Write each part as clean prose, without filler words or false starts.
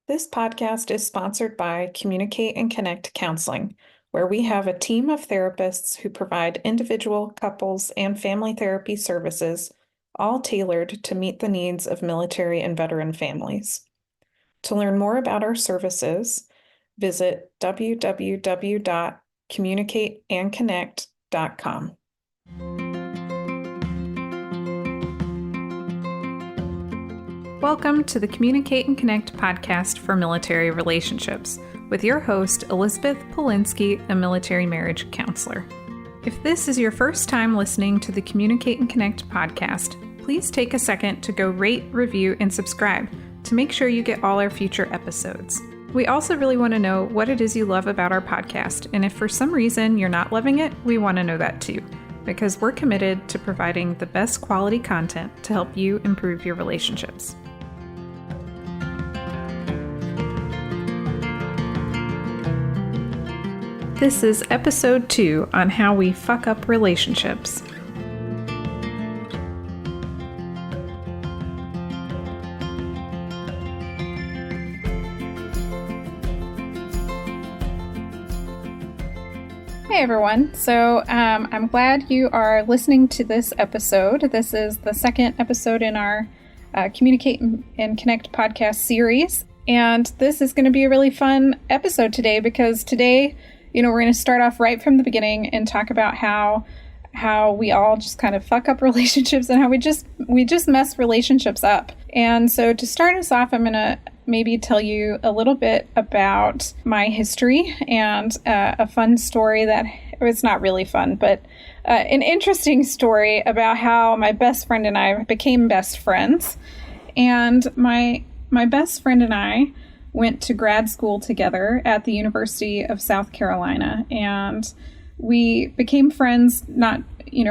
This podcast is sponsored by Communicate and Connect Counseling, where we have a team of therapists who provide individual, couples, and family therapy services, all tailored to meet the needs of military and veteran families. To learn more about our services, visit www.communicateandconnect.com. Welcome to the Communicate and Connect podcast for military relationships with your host, Elizabeth Polinsky, a military marriage counselor. If this is your first time listening to the Communicate and Connect podcast, please take a second to go rate, review, and subscribe to make sure you get all our future episodes. We also really want to know what it is you love about our podcast, and if for some reason you're not loving it, we want to know that too, because we're committed to providing the best quality content to help you improve your relationships. This is episode 2 on how we fuck up relationships. Hey everyone, so I'm glad you are listening to this episode. This is the second episode in our Communicate and Connect podcast series, and this is going to be a really fun episode today because today, we're going to start off right from the beginning and talk about how we all just kind of fuck up relationships and how we just mess relationships up. And so to start us off, I'm going to maybe tell you a little bit about my history and a fun story that it's not really fun, but an interesting story about how my best friend and I became best friends. And my best friend and I went to grad school together at the University of South Carolina, and we became friends not,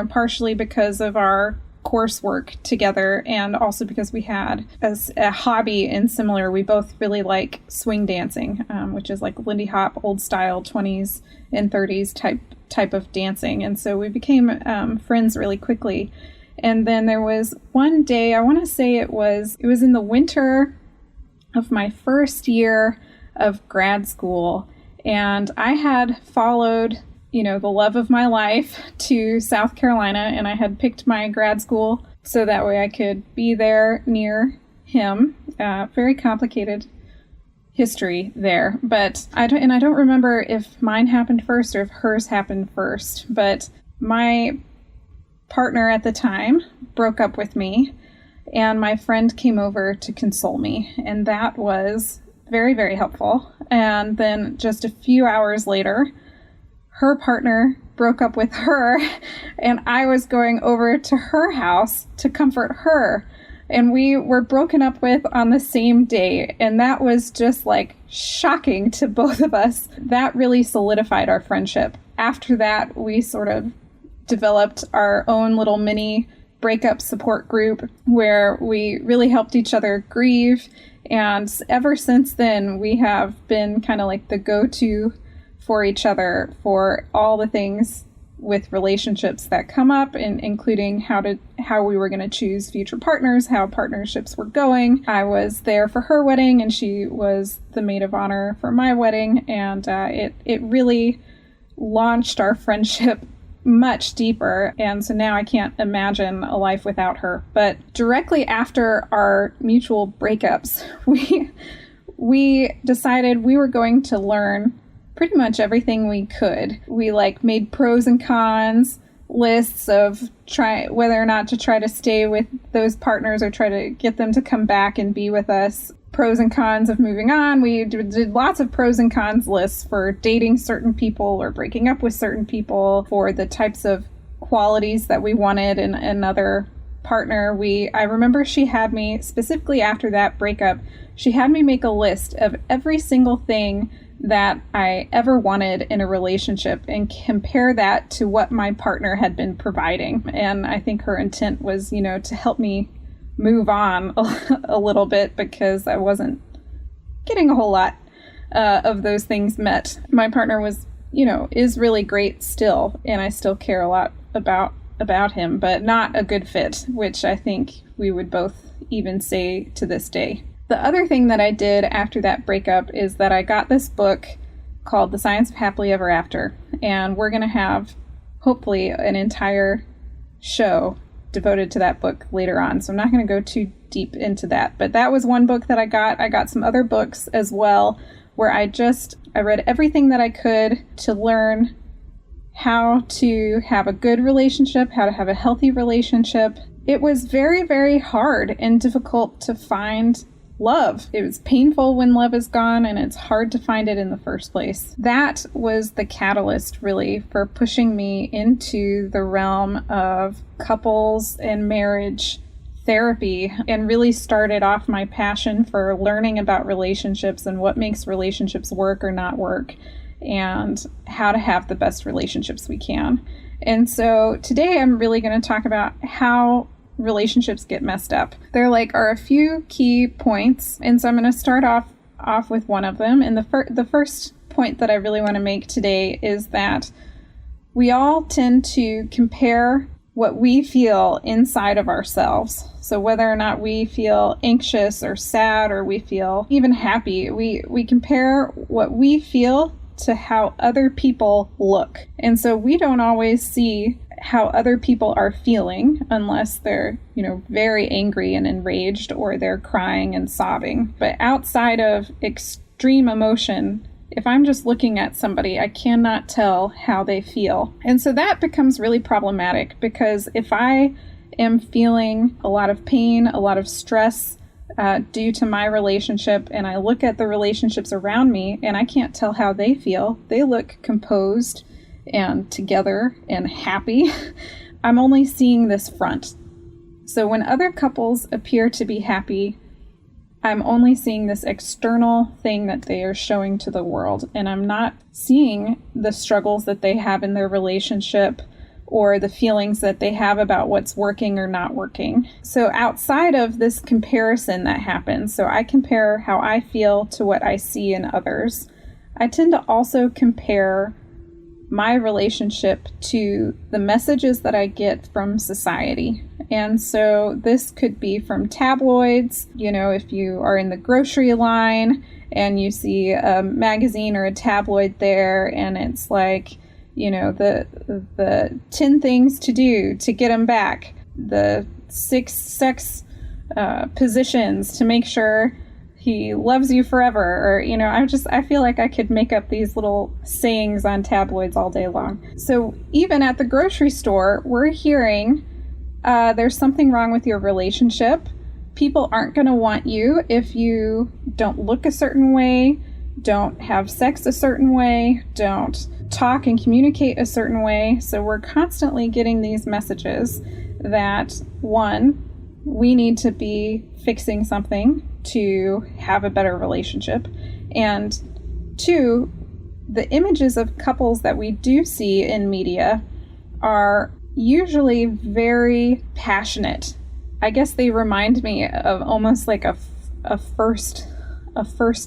partially because of our coursework together and also because we had as a hobby and similar, we both really like swing dancing, which is like Lindy Hop, old style 20s and 30s type of dancing. And so we became friends really quickly. And then there was one day, I want to say it was in the winter of my first year of grad school, and I had followed, the love of my life to South Carolina, and I had picked my grad school so that way I could be there near him. Very complicated history there, but I don't remember if mine happened first or if hers happened first, but my partner at the time broke up with me, and my friend came over to console me, and that was very, very helpful. And then just a few hours later, her partner broke up with her, and I was going over to her house to comfort her. And we were broken up with on the same day, and that was just like shocking to both of us. That really solidified our friendship. After that, we sort of developed our own little mini breakup support group where we really helped each other grieve. And ever since then, we have been kind of like the go-to for each other for all the things with relationships that come up, including how we were going to choose future partners, how partnerships were going. I was there for her wedding, and she was the maid of honor for my wedding. And it really launched our friendship much deeper, and so now I can't imagine a life without her. But directly after our mutual breakups, we decided we were going to learn pretty much everything we could. We made pros and cons lists of whether or not to try to stay with those partners or try to get them to come back and be with us. Pros and cons of moving on. We did lots of pros and cons lists for dating certain people or breaking up with certain people, for the types of qualities that we wanted in another partner. I remember she had me, specifically after that breakup, she had me make a list of every single thing that I ever wanted in a relationship and compare that to what my partner had been providing. And I think her intent was, to help me move on a little bit because I wasn't getting a whole lot of those things met. My partner was, is really great still, and I still care a lot about him, but not a good fit, which I think we would both even say to this day. The other thing that I did after that breakup is that I got this book called The Science of Happily Ever After, and we're going to have, hopefully, an entire show devoted to that book later on, so I'm not going to go too deep into that. But that was one book that I got. I got some other books as well, where I read everything that I could to learn how to have a good relationship, how to have a healthy relationship. It was very, very hard and difficult to find love. It was painful when love is gone, and it's hard to find it in the first place. That was the catalyst, really, for pushing me into the realm of couples and marriage therapy, and really started off my passion for learning about relationships and what makes relationships work or not work, and how to have the best relationships we can. And so today I'm really going to talk about how relationships get messed up. There are a few key points, and so I'm going to start off with one of them. And the first point that I really want to make today is that we all tend to compare what we feel inside of ourselves. So whether or not we feel anxious or sad, or we feel even happy, we compare what we feel to how other people look. And so we don't always see how other people are feeling unless they're, very angry and enraged, or they're crying and sobbing. But outside of extreme emotion, if I'm just looking at somebody, I cannot tell how they feel. And so that becomes really problematic, because if I am feeling a lot of pain, a lot of stress due to my relationship, and I look at the relationships around me and I can't tell how they feel, they look composed and together and happy, I'm only seeing this front. So when other couples appear to be happy, I'm only seeing this external thing that they are showing to the world, and I'm not seeing the struggles that they have in their relationship, or the feelings that they have about what's working or not working. So outside of this comparison that happens, so I compare how I feel to what I see in others, I tend to also compare my relationship to the messages that I get from society. And so this could be from tabloids. If you are in the grocery line and you see a magazine or a tabloid there, and it's like, the 10 things to do to get them back, the 6 sex positions to make sure he loves you forever, or, I feel like I could make up these little sayings on tabloids all day long. So even at the grocery store, we're hearing there's something wrong with your relationship. People aren't going to want you if you don't look a certain way, don't have sex a certain way, don't talk and communicate a certain way. So we're constantly getting these messages that, one, we need to be fixing something to have a better relationship, and two, the images of couples that we do see in media are usually very passionate. I guess they remind me of almost like a first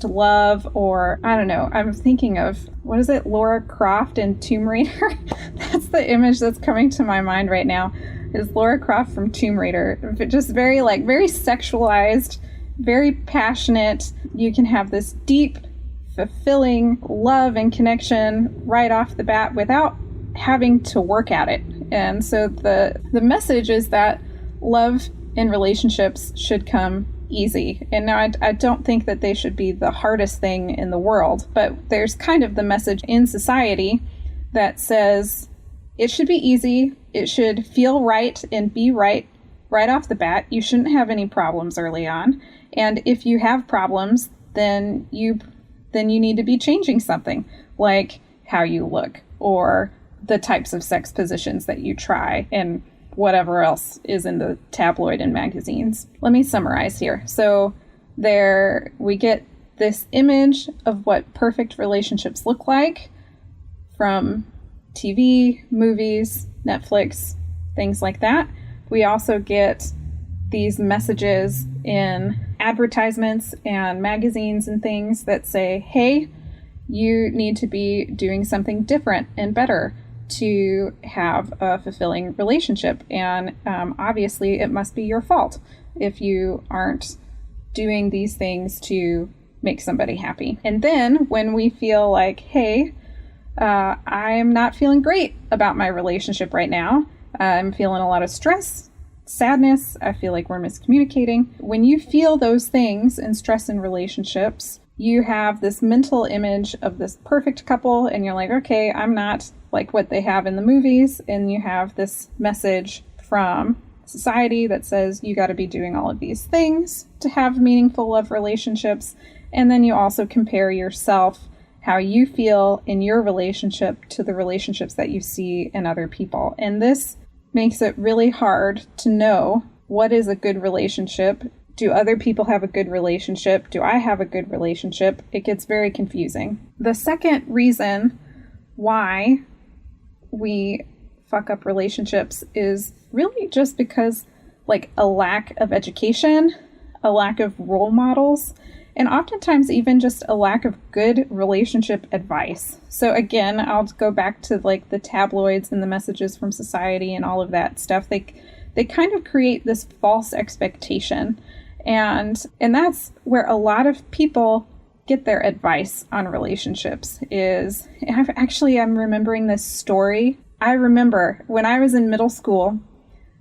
love, or I don't know. I'm thinking of, what is it, Laura Croft in Tomb Raider? That's the image that's coming to my mind right now, is Laura Croft from Tomb Raider. Just very sexualized, very passionate. You can have this deep, fulfilling love and connection right off the bat without having to work at it. And so the message is that love in relationships should come easy. And now I don't think that they should be the hardest thing in the world, but there's kind of the message in society that says it should be easy, it should feel right and be right off the bat. You shouldn't have any problems early on. And if you have problems, then you need to be changing something, like how you look, or the types of sex positions that you try, and whatever else is in the tabloid and magazines. Let me summarize here. So there we get this image of what perfect relationships look like from TV, movies, Netflix, things like that. We also get these messages in advertisements and magazines and things that say, hey, you need to be doing something different and better to have a fulfilling relationship. And obviously it must be your fault if you aren't doing these things to make somebody happy. And then when we feel like, hey, I'm not feeling great about my relationship right now, I'm feeling a lot of stress, sadness, I feel like we're miscommunicating. When you feel those things and stress in relationships, you have this mental image of this perfect couple, and you're like, okay, I'm not like what they have in the movies. And you have this message from society that says you got to be doing all of these things to have meaningful love relationships. And then you also compare yourself, how you feel in your relationship, to the relationships that you see in other people. And this makes it really hard to know what is a good relationship. Do other people have a good relationship? Do I have a good relationship? It gets very confusing. The second reason why we fuck up relationships is really just because, like, a lack of education, a lack of role models, and oftentimes even just a lack of good relationship advice. So again, I'll go back to like the tabloids and the messages from society and all of that stuff. They kind of create this false expectation. And that's where a lot of people get their advice on relationships is, I'm remembering this story. I remember when I was in middle school,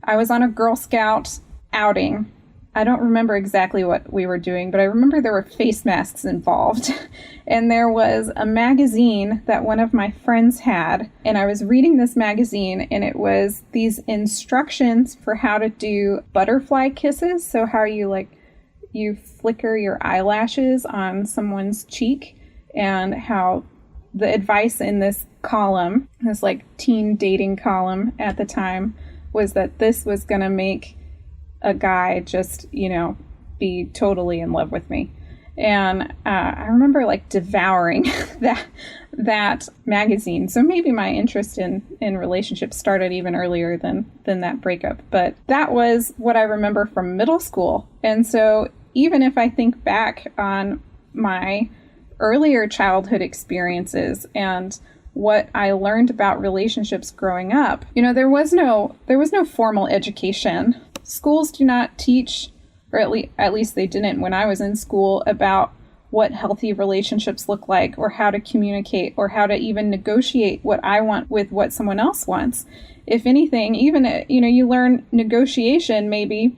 I was on a Girl Scout outing. I don't remember exactly what we were doing, but I remember there were face masks involved. And there was a magazine that one of my friends had. And I was reading this magazine, and it was these instructions for how to do butterfly kisses. So how you flicker your eyelashes on someone's cheek, and how the advice in this column, this like teen dating column at the time, was that this was going to make a guy just, be totally in love with me. And I remember like devouring that magazine. So maybe my interest in relationships started even earlier than that breakup. But that was what I remember from middle school. And so even if I think back on my earlier childhood experiences and what I learned about relationships growing up, there was no formal education. Schools do not teach, or at least they didn't when I was in school, about what healthy relationships look like, or how to communicate, or how to even negotiate what I want with what someone else wants. If anything, even, you learn negotiation maybe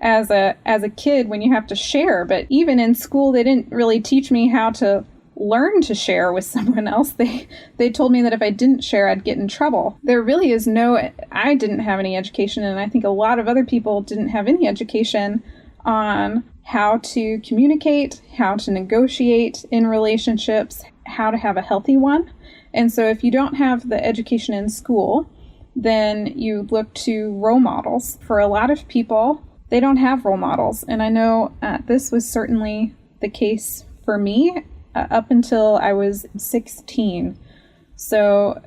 as a kid when you have to share. But even in school, they didn't really teach me how to learn to share with someone else. They told me that if I didn't share, I'd get in trouble. There really is I didn't have any education, and I think a lot of other people didn't have any education on how to communicate, how to negotiate in relationships, how to have a healthy one. And so if you don't have the education in school, then you look to role models. For a lot of people, they don't have role models. And I know this was certainly the case for me up until I was 16. So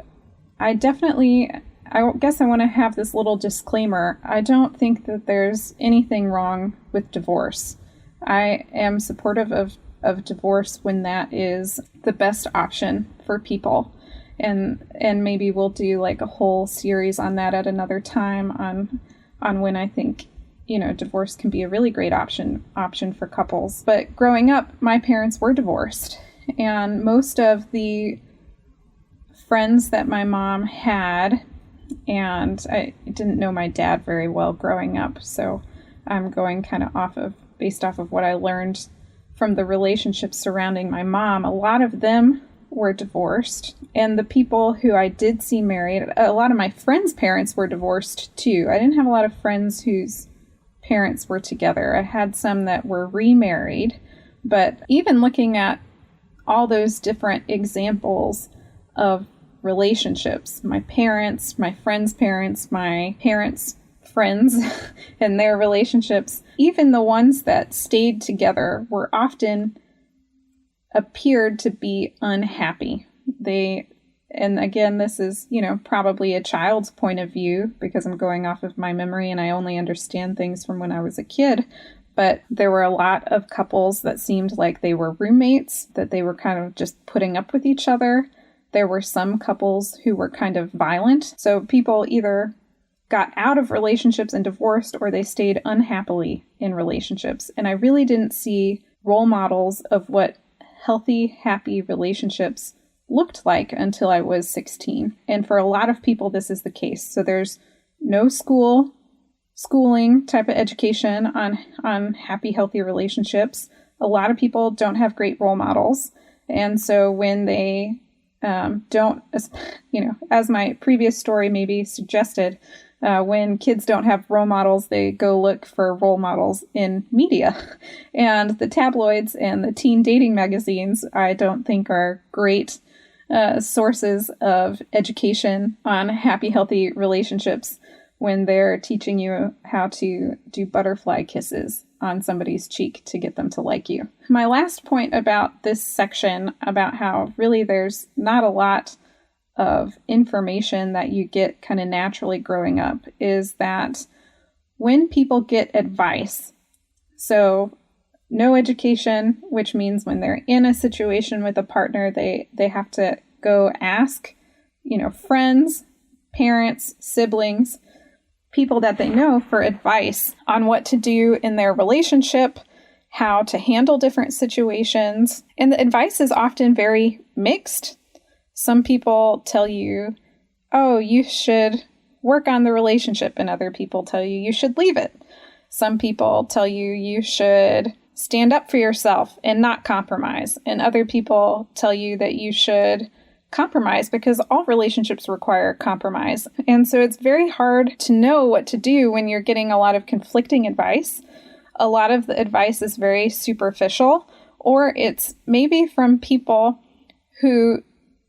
I guess I want to have this little disclaimer. I don't think that there's anything wrong with divorce. I am supportive of divorce when that is the best option for people. And maybe we'll do like a whole series on that at another time on when I think, divorce can be a really great option for couples. But growing up, my parents were divorced, and most of the friends that my mom had, and I didn't know my dad very well growing up, so I'm going kind of based off of what I learned from the relationships surrounding my mom. A lot of them were divorced, and the people who I did see married, a lot of my friends' parents were divorced too. I didn't have a lot of friends whose parents were together. I had some that were remarried, but even looking at all those different examples of relationships, my parents, my friends' parents, my parents' friends and their relationships, even the ones that stayed together were often appeared to be unhappy. And again, this is, probably a child's point of view because I'm going off of my memory and I only understand things from when I was a kid. But there were a lot of couples that seemed like they were roommates, that they were kind of just putting up with each other. There were some couples who were kind of violent. So people either got out of relationships and divorced, or they stayed unhappily in relationships. And I really didn't see role models of what healthy, happy relationships looked like until I was 16. And for a lot of people, this is the case. So there's no schooling type of education on happy, healthy relationships. A lot of people don't have great role models. And so when they don't, as my previous story maybe suggested, when kids don't have role models, they go look for role models in media. And the tabloids and the teen dating magazines, I don't think are great sources of education on happy, healthy relationships when they're teaching you how to do butterfly kisses on somebody's cheek to get them to like you. My last point about this section, about how really there's not a lot of information that you get kind of naturally growing up, is that when people get advice, so no education, which means when they're in a situation with a partner, they have to go ask, friends, parents, siblings, people that they know for advice on what to do in their relationship, how to handle different situations. And the advice is often very mixed. Some people tell you, oh, you should work on the relationship, and other people tell you you should leave it. Some people tell you you should stand up for yourself and not compromise. And other people tell you that you should compromise, because all relationships require compromise. And so it's very hard to know what to do when you're getting a lot of conflicting advice. A lot of the advice is very superficial, or it's maybe from people who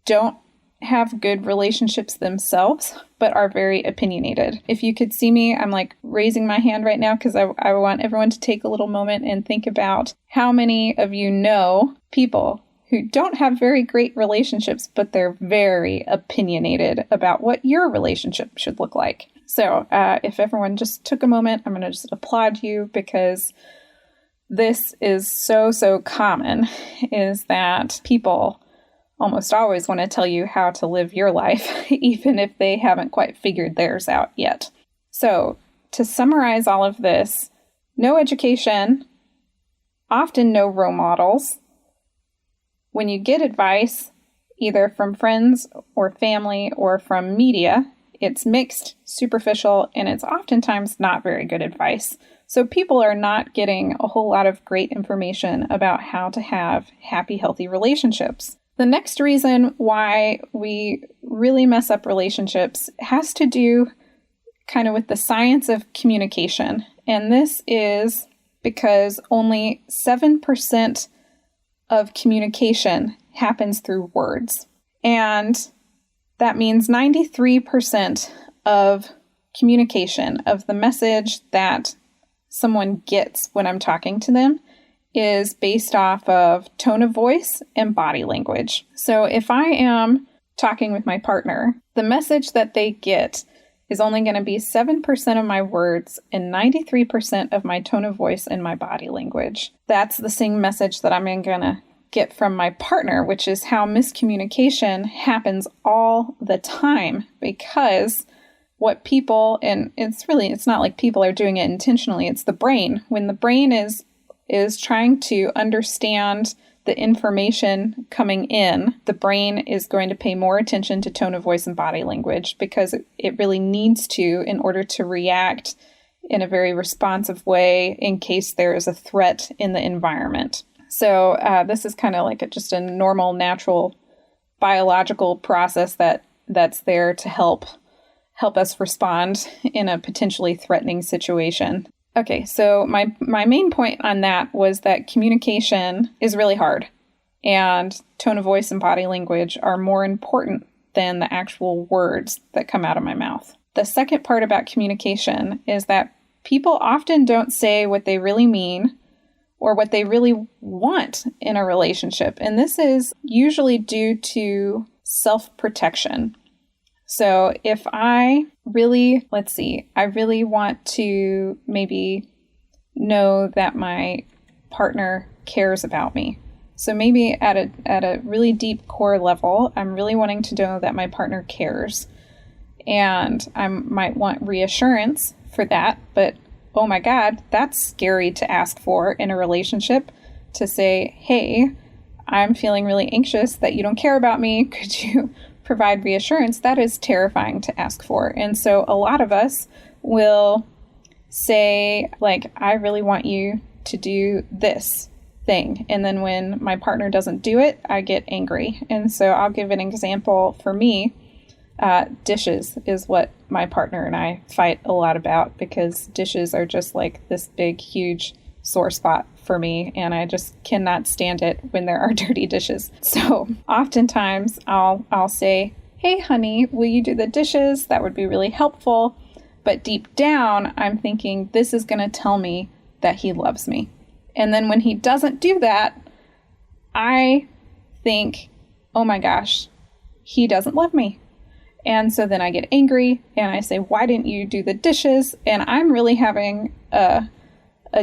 don't have good relationships themselves, but are very opinionated. If you could see me, I'm like raising my hand right now because I want everyone to take a little moment and think about how many of you know people who don't have very great relationships, but they're very opinionated about what your relationship should look like. So if everyone just took a moment, I'm going to just applaud you, because this is so common, is that people almost always want to tell you how to live your life, even if they haven't quite figured theirs out yet. So to summarize all of this, no education, often no role models. When you get advice, either from friends or family or from media, it's mixed, superficial, and it's oftentimes not very good advice. So people are not getting a whole lot of great information about how to have happy, healthy relationships. The next reason why we really mess up relationships has to do kind of with the science of communication. And this is because only 7% of communication happens through words. And that means 93% of communication, of the message that someone gets when I'm talking to them, is based off of tone of voice and body language. So if I am talking with my partner, the message that they get is only going to be 7% of my words and 93% of my tone of voice and my body language. That's the same message that I'm going to get from my partner, which is how miscommunication happens all the time, because what people, and it's not like people are doing it intentionally, it's the brain. When the brain is trying to understand the information coming in, the brain is going to pay more attention to tone of voice and body language, because it really needs to, in order to react in a very responsive way in case there is a threat in the environment. So this is kind of like just a normal, natural, biological process that's there to help us respond in a potentially threatening situation. Okay, so my main point on that was that communication is really hard, and tone of voice and body language are more important than the actual words that come out of my mouth. The second part about communication is that people often don't say what they really mean or what they really want in a relationship, and this is usually due to self-protection. So if I really want to maybe know that my partner cares about me. So maybe at a really deep core level, I'm really wanting to know that my partner cares. And I might want reassurance for that, but oh my God, that's scary to ask for in a relationship, to say, hey, I'm feeling really anxious that you don't care about me. Could you provide reassurance? That is terrifying to ask for. And so a lot of us will say, like, I really want you to do this thing. And then when my partner doesn't do it, I get angry. And so I'll give an example for me. Dishes is what my partner and I fight a lot about, because dishes are just like this big, huge sore spot for me, and I just cannot stand it when there are dirty dishes. So oftentimes I'll say, hey honey, will you do the dishes? That would be really helpful. But deep down, I'm thinking this is going to tell me that he loves me. And then when he doesn't do that, I think, oh my gosh, he doesn't love me. And so then I get angry and I say, why didn't you do the dishes? And I'm really having a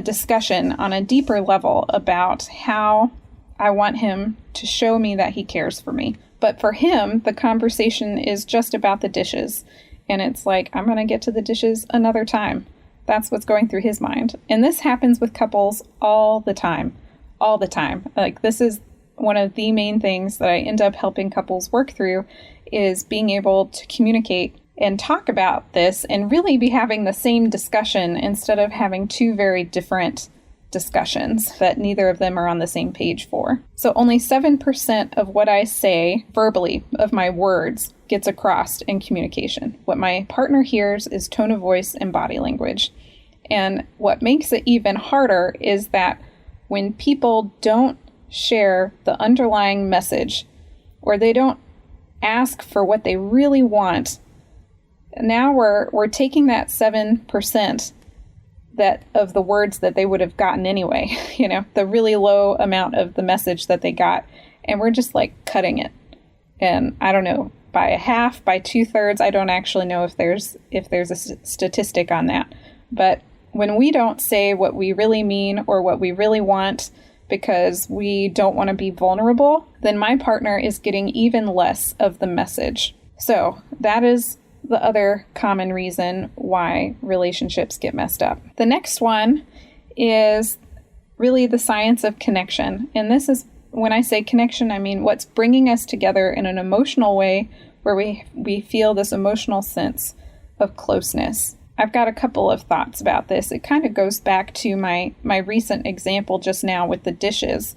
discussion on a deeper level about how I want him to show me that he cares for me. But for him, the conversation is just about the dishes. And it's like, I'm going to get to the dishes another time. That's what's going through his mind. And this happens with couples all the time. All the time. Like, this is one of the main things that I end up helping couples work through, is being able to communicate and talk about this and really be having the same discussion instead of having two very different discussions that neither of them are on the same page for. So only 7% of what I say verbally, of my words, gets across in communication. What my partner hears is tone of voice and body language. And what makes it even harder is that when people don't share the underlying message, or they don't ask for what they really want, now we're taking that 7% that of the words that they would have gotten anyway, the really low amount of the message that they got, and we're just like cutting it. And I don't know, by a half, by 2/3, I don't actually know if there's a statistic on that. But when we don't say what we really mean or what we really want because we don't want to be vulnerable, then my partner is getting even less of the message. So that is the other common reason why relationships get messed up. The next one is really the science of connection. And this is, when I say connection, I mean what's bringing us together in an emotional way where we feel this emotional sense of closeness. I've got a couple of thoughts about this. It kind of goes back to my recent example just now with the dishes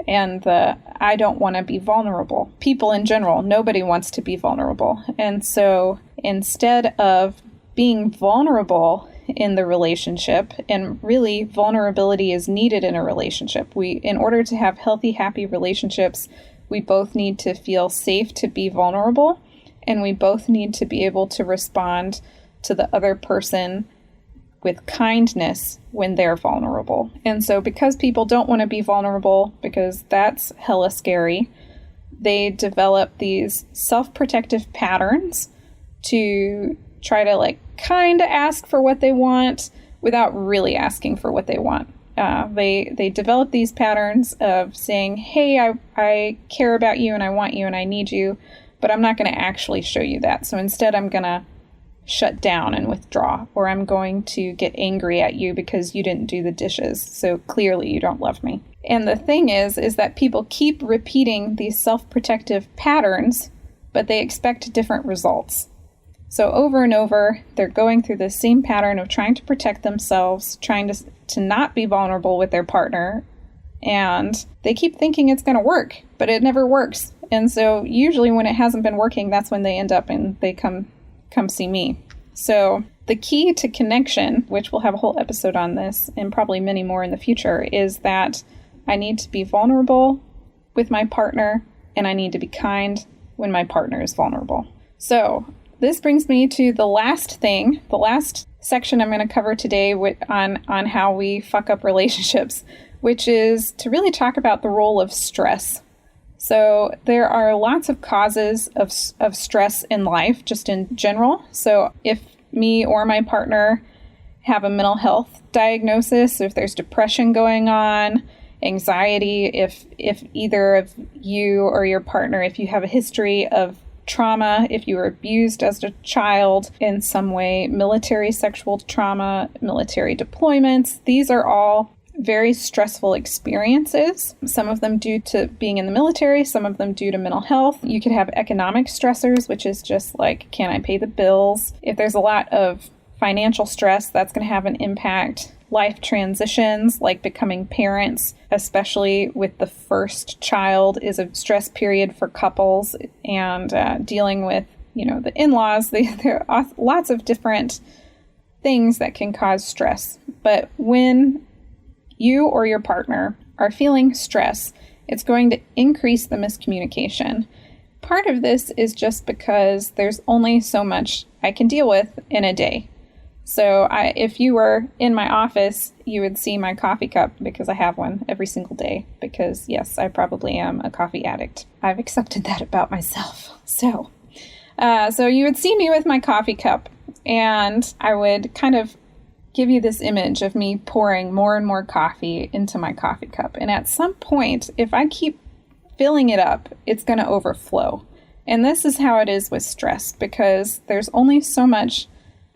and the I don't want to be vulnerable. People in general, nobody wants to be vulnerable. And so instead of being vulnerable in the relationship, and really vulnerability is needed in a relationship. In order to have healthy, happy relationships, we both need to feel safe to be vulnerable, and we both need to be able to respond to the other person with kindness when they're vulnerable. And so because people don't want to be vulnerable, because that's hella scary, they develop these self-protective patterns to try to kind of ask for what they want without really asking for what they want. They develop these patterns of saying, hey, I care about you and I want you and I need you, but I'm not going to actually show you that. So instead I'm going to shut down and withdraw, or I'm going to get angry at you because you didn't do the dishes. So clearly you don't love me. And the thing is that people keep repeating these self-protective patterns, but they expect different results. So over and over, they're going through the same pattern of trying to protect themselves, trying to not be vulnerable with their partner, and they keep thinking it's going to work, but it never works. And so usually when it hasn't been working, that's when they end up and they come see me. So the key to connection, which we'll have a whole episode on this and probably many more in the future, is that I need to be vulnerable with my partner and I need to be kind when my partner is vulnerable. So this brings me to the last section I'm going to cover today on how we fuck up relationships, which is to really talk about the role of stress. So there are lots of causes of stress in life, just in general. So if me or my partner have a mental health diagnosis, if there's depression going on, anxiety, if either of you or your partner, if you have a history of trauma, if you were abused as a child in some way, military sexual trauma, military deployments. These are all very stressful experiences, some of them due to being in the military, some of them due to mental health. You could have economic stressors, which is just like, can I pay the bills? If there's a lot of financial stress, that's going to have an impact. Life transitions, like becoming parents, especially with the first child, is a stress period for couples, and dealing with, the in-laws. There are lots of different things that can cause stress. But when you or your partner are feeling stress, it's going to increase the miscommunication. Part of this is just because there's only so much I can deal with in a day. So if you were in my office, you would see my coffee cup, because I have one every single day, because yes, I probably am a coffee addict. I've accepted that about myself. So you would see me with my coffee cup, and I would kind of give you this image of me pouring more and more coffee into my coffee cup. And at some point, if I keep filling it up, it's going to overflow. And this is how it is with stress, because there's only so much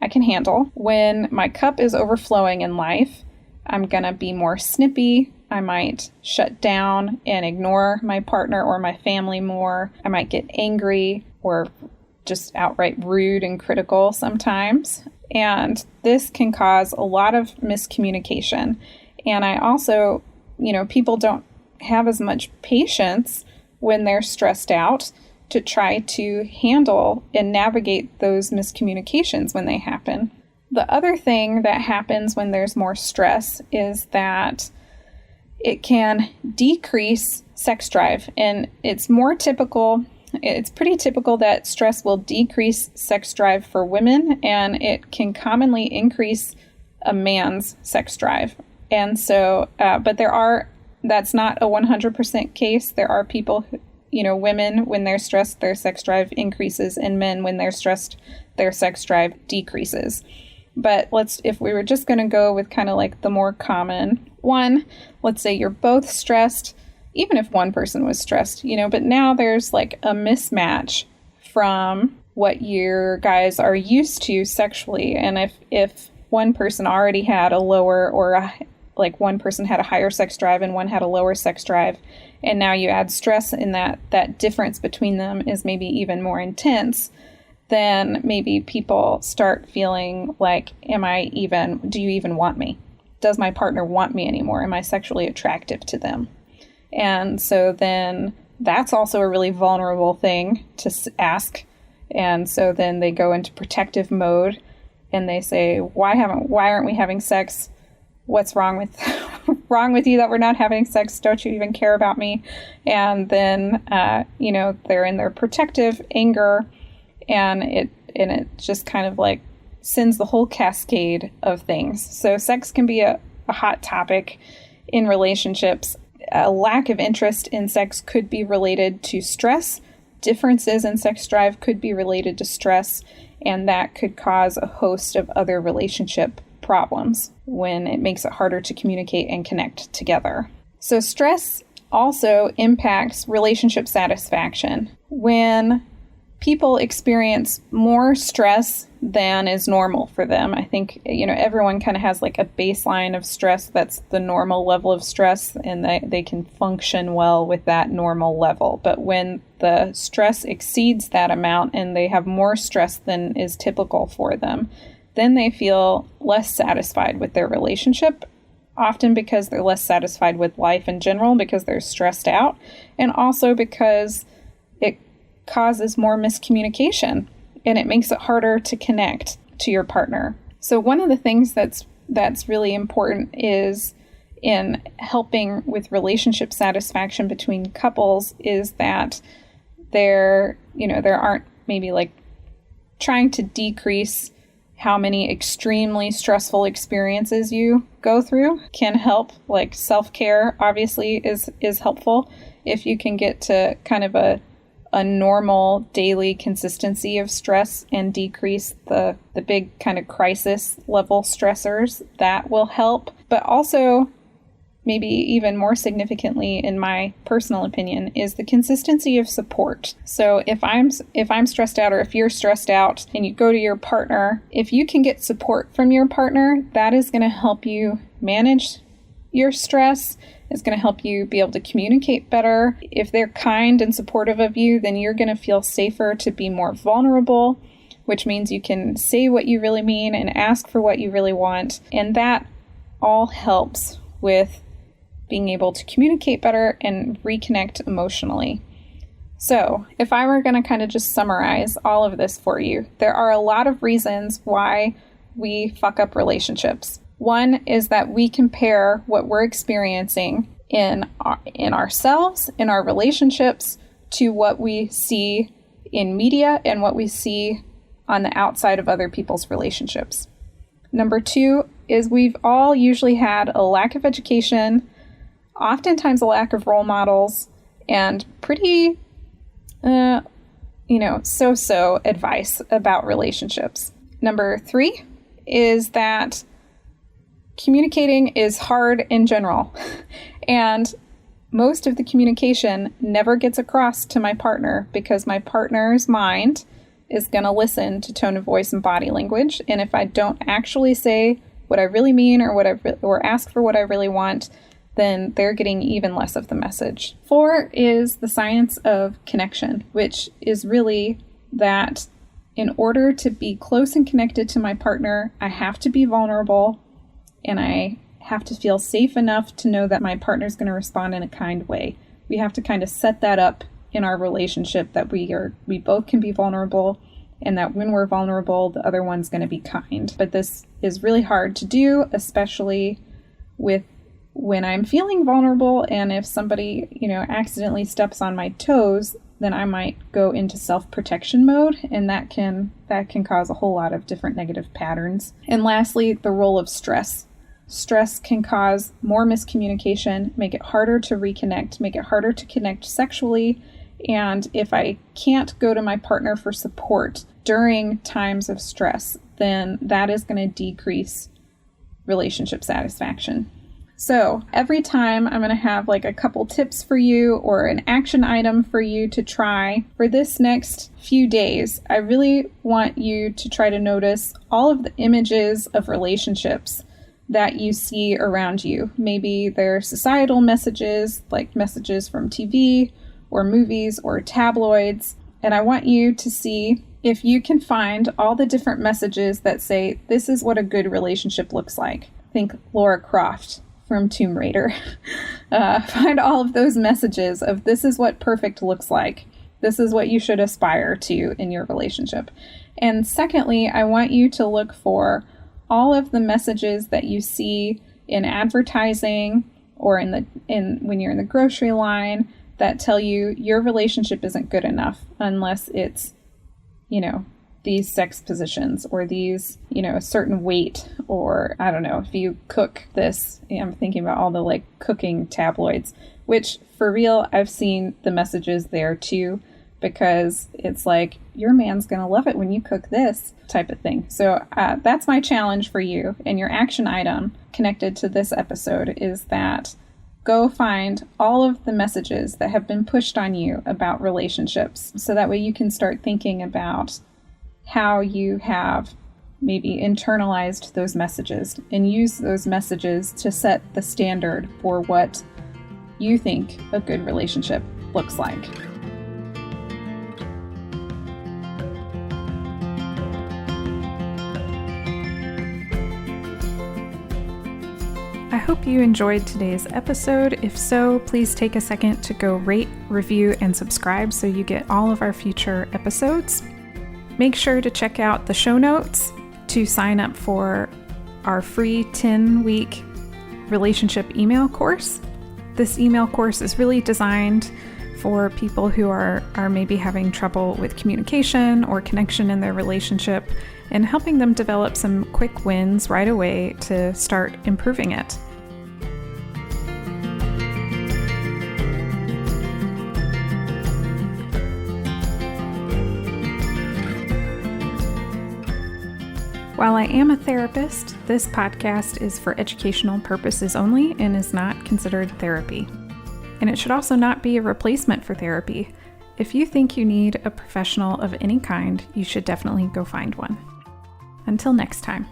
I can handle. When my cup is overflowing in life, I'm going to be more snippy. I might shut down and ignore my partner or my family more. I might get angry or just outright rude and critical sometimes. And this can cause a lot of miscommunication. And I also, people don't have as much patience when they're stressed out to try to handle and navigate those miscommunications when they happen. The other thing that happens when there's more stress is that it can decrease sex drive. And it's pretty typical that stress will decrease sex drive for women, and it can commonly increase a man's sex drive. And so, but that's not a 100% case. There are people women, when they're stressed, their sex drive increases, and men, when they're stressed, their sex drive decreases. But if we were just going to go with kind of like the more common one, let's say you're both stressed, even if one person was stressed, but now there's like a mismatch from what your guys are used to sexually. And if one person already had a lower like one person had a higher sex drive and one had a lower sex drive, and now you add stress in that difference between them is maybe even more intense, then maybe people start feeling like, do you even want me? Does my partner want me anymore? Am I sexually attractive to them? And so then that's also a really vulnerable thing to ask. And so then they go into protective mode and they say, why aren't we having sex? What's wrong with you that we're not having sex? Don't you even care about me? And then, they're in their protective anger, and it just kind of like sends the whole cascade of things. So sex can be a hot topic in relationships. A lack of interest in sex could be related to stress. Differences in sex drive could be related to stress, and that could cause a host of other relationship problems when it makes it harder to communicate and connect together. So stress also impacts relationship satisfaction. When people experience more stress than is normal for them, I think, everyone kind of has like a baseline of stress that's the normal level of stress, and they can function well with that normal level. But when the stress exceeds that amount and they have more stress than is typical for them, then they feel less satisfied with their relationship, often because they're less satisfied with life in general because they're stressed out, and also because it causes more miscommunication and it makes it harder to connect to your partner. So one of the things that's really important is in helping with relationship satisfaction between couples is that there aren't maybe like trying to decrease how many extremely stressful experiences you go through can help. Like self-care obviously is helpful if you can get to kind of a normal daily consistency of stress and decrease the big kind of crisis level stressors. That will help. But also maybe even more significantly, in my personal opinion, is the consistency of support. So if I'm stressed out, or if you're stressed out and you go to your partner, if you can get support from your partner, that is going to help you manage your stress. It's going to help you be able to communicate better. If they're kind and supportive of you, then you're going to feel safer to be more vulnerable, which means you can say what you really mean and ask for what you really want. And that all helps with being able to communicate better and reconnect emotionally. So, if I were going to kind of just summarize all of this for you, there are a lot of reasons why we fuck up relationships. One is that we compare what we're experiencing in ourselves, in our relationships, to what we see in media and what we see on the outside of other people's relationships. Number two is we've all usually had a lack of education, oftentimes a lack of role models, and pretty, so-so advice about relationships. Number three is that communicating is hard in general, and most of the communication never gets across to my partner because my partner's mind is going to listen to tone of voice and body language, and if I don't actually say what I really mean or ask for what I really want, then they're getting even less of the message. 4 is the science of connection, which is really that in order to be close and connected to my partner, I have to be vulnerable and I have to feel safe enough to know that my partner's going to respond in a kind way. We have to kind of set that up in our relationship, that we both can be vulnerable, and that when we're vulnerable, the other one's going to be kind. But this is really hard to do, especially when I'm feeling vulnerable, and if somebody, accidentally steps on my toes, then I might go into self-protection mode, and that can cause a whole lot of different negative patterns. And lastly, the role of stress. Stress can cause more miscommunication, make it harder to reconnect, make it harder to connect sexually. And if I can't go to my partner for support during times of stress, then that is going to decrease relationship satisfaction. So every time I'm going to have like a couple tips for you or an action item for you to try for this next few days. I really want you to try to notice all of the images of relationships that you see around you. Maybe they're societal messages, like messages from TV or movies or tabloids. And I want you to see if you can find all the different messages that say, this is what a good relationship looks like. Think Lara Croft from Tomb Raider. Find all of those messages of this is what perfect looks like. This is what you should aspire to in your relationship. And secondly, I want you to look for all of the messages that you see in advertising or when you're in the grocery line that tell you your relationship isn't good enough unless it's, these sex positions or these, a certain weight, or I don't know, if you cook this. I'm thinking about all the cooking tabloids, which for real, I've seen the messages there too, because it's like, your man's going to love it when you cook this type of thing. So that's my challenge for you. And your action item connected to this episode is that go find all of the messages that have been pushed on you about relationships. So that way you can start thinking about how you have maybe internalized those messages and use those messages to set the standard for what you think a good relationship looks like. I hope you enjoyed today's episode. If so, please take a second to go rate, review, and subscribe so you get all of our future episodes. Make sure to check out the show notes to sign up for our free 10-week relationship email course. This email course is really designed for people who are maybe having trouble with communication or connection in their relationship, and helping them develop some quick wins right away to start improving it. While I am a therapist, this podcast is for educational purposes only and is not considered therapy. And it should also not be a replacement for therapy. If you think you need a professional of any kind, you should definitely go find one. Until next time.